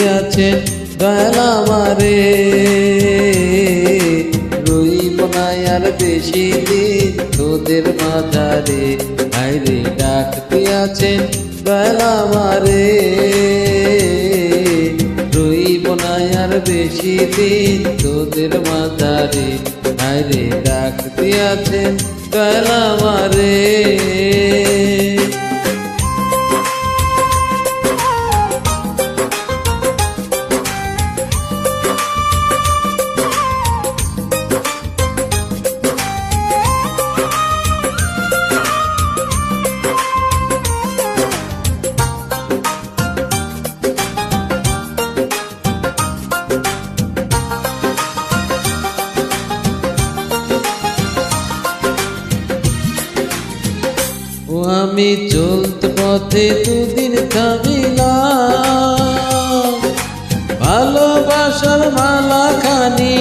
দিয়াছেন দয়াল আমারে, রইব না আর বেশি দিন তোদের মাঝারে। হায়রে ডাক দিয়াছেন দয়াল আমারে, রইব না আর বেশি দিন তোদের মাঝারে। হায়রে ডাক দিয়াছেন দয়াল আমারে। আমি চলতে পথে দুদিন থামিলাম, ভালোবাসার মালা খানি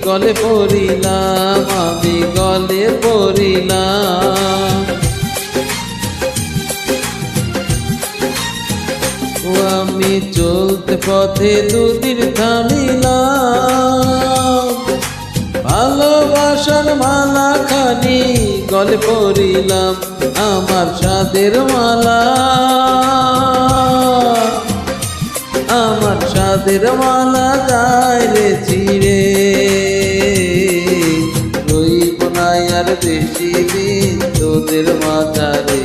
গলে পড়িলাম, আমি গলে পড়িলাম। আমি চলতে পথে দুদিন থামিলাম, ভালোবাসার মালা খানি গলে পড়িলাম, আমার সাদের মালা, আমার সাদের মালা যায় রে ছিঁড়ে, রইব না আর বেশি দিন তোদের মাঝারে।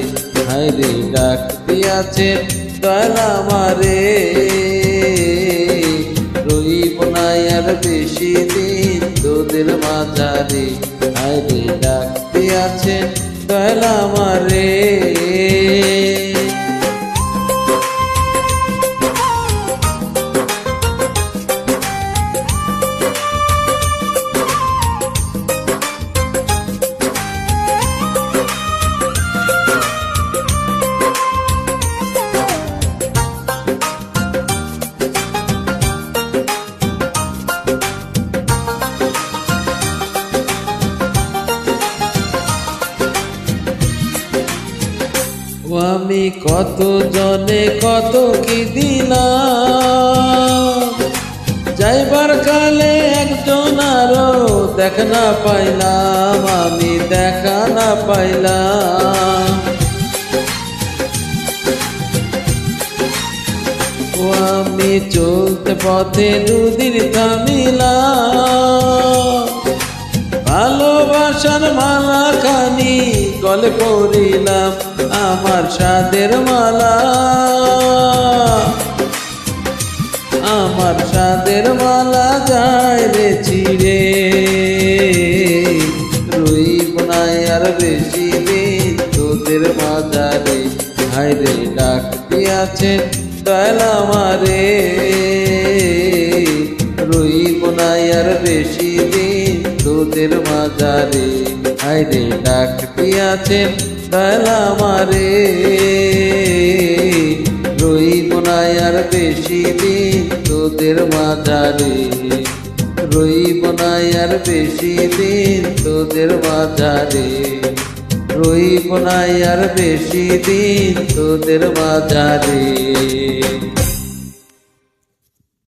হায়রে ডাক দিয়াছেন দয়াল আমারে, রইব না আর বেশি দিন তোদের মাঝারে। হায়রে ডাক দিয়াছেন দয়াল আমারে। আমি কত জনে কত কি দিলাম, যাইবার কালে একজন আরো দেখা না পাইলাম, আমি দেখা না পাইলাম। আমি চলতে পথে দুদিন থামিলাম, ভালোবাসার মালা খানি গলে পড়িলাম, আমার সাদের মালা, আমার সাদের মালা যায় রে ছিঁড়ে, রইব না আর বেশি দিন তোদের মাঝারে। হায়রে ডাক দিয়াছেন দয়াল আমারে, রইব না আর বেশি দিন তোদের মাঝারে। হায়রে ডাক দিয়াছেন দয়াল আমারে, রইব না আর বেশি দিন তোদের মাঝারে, রইব না আর বেশি দিন তোদের মাঝারে, রইব না আর বেশি দিন তোদের মাঝারে।